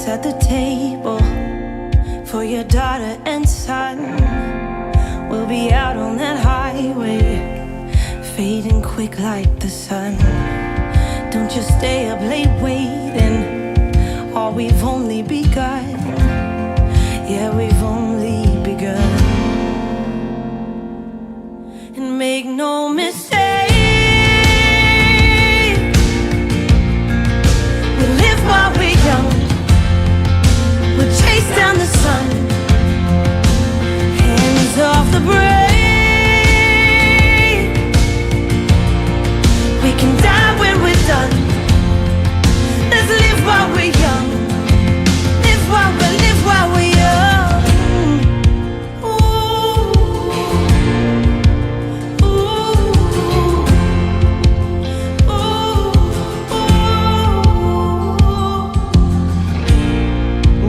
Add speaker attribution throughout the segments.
Speaker 1: seats at the table for your daughter and son. We'll be out on that highway, fading quick like the sun. Don't just stay up late waiting, or we've only begun. Yeah, we've only begun. And make no mistake, we live while we're young. We'll chase down the sun, hands off the brake. We can die when we're done. Let's live while we're young. Live while we're young. Ooh, ooh, ooh.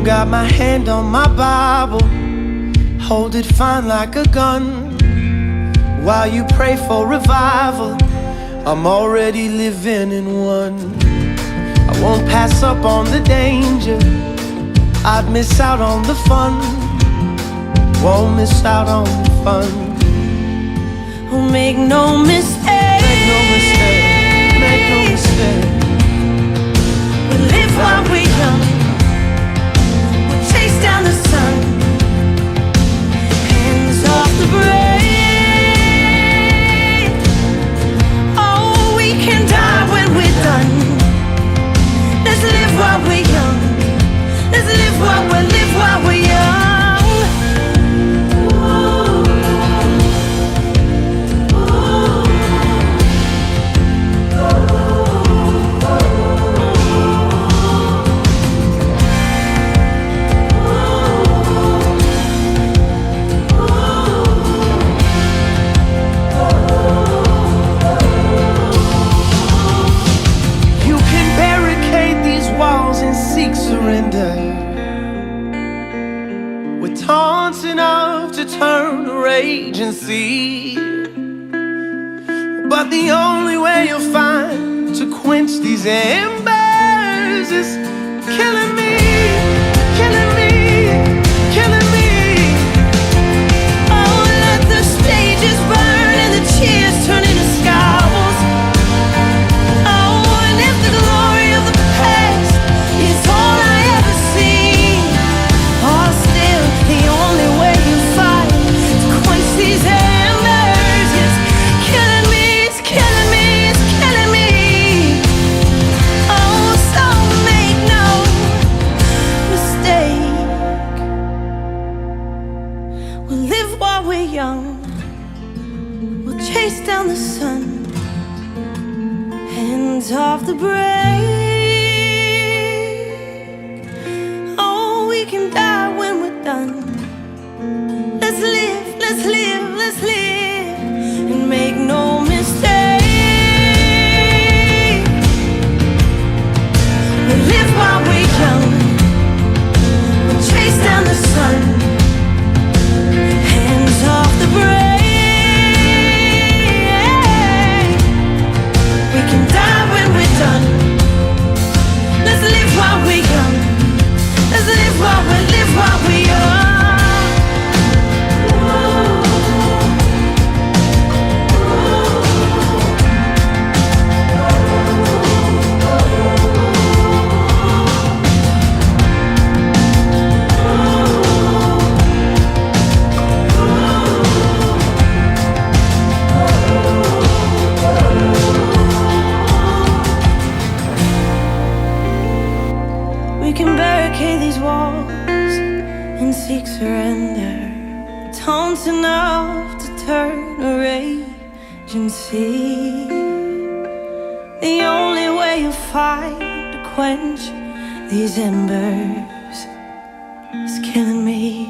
Speaker 2: Got my hand on my Bible, hold it fine like a gun. While you pray for revival, I'm already living in one. I won't pass up on the danger, I'd miss out on the fun. Won't miss out on the fun.
Speaker 1: Oh, make no mistake,
Speaker 2: Make no mistake, make no mistake.
Speaker 1: we live while we're young. We'll chase down the sun, hands off the brake. Oh, we can die when we're done. Let's live while we're young. Let's live while we're young.
Speaker 2: You can barricade these walls and seek surrender with taunts enough to turn to rage and see. But the only way you'll find to quench these embers is killing me, killing me, killing me.
Speaker 1: Oh, let the stages burn and the cheers turn into scowls. Oh, and if the glory of the past is all I ever see, oh, still the only way you fight to quench these embers is killing me, it's killing me, it's killing me. Oh, so make no mistake, we'll live while we're young. We'll chase down the sun, hands off the brake. Oh, we can die when we're done. Let's live, let's live, let's live, and make no mistake. We live while we're young. We'll chase down the sun, hands off the brake. We can die when we're done. Let's live while we're young. Let's live while we're young. We can barricade these walls and seek surrender. Taunts enough to turn to rage and see. The only way you fight to quench these embers is killing me.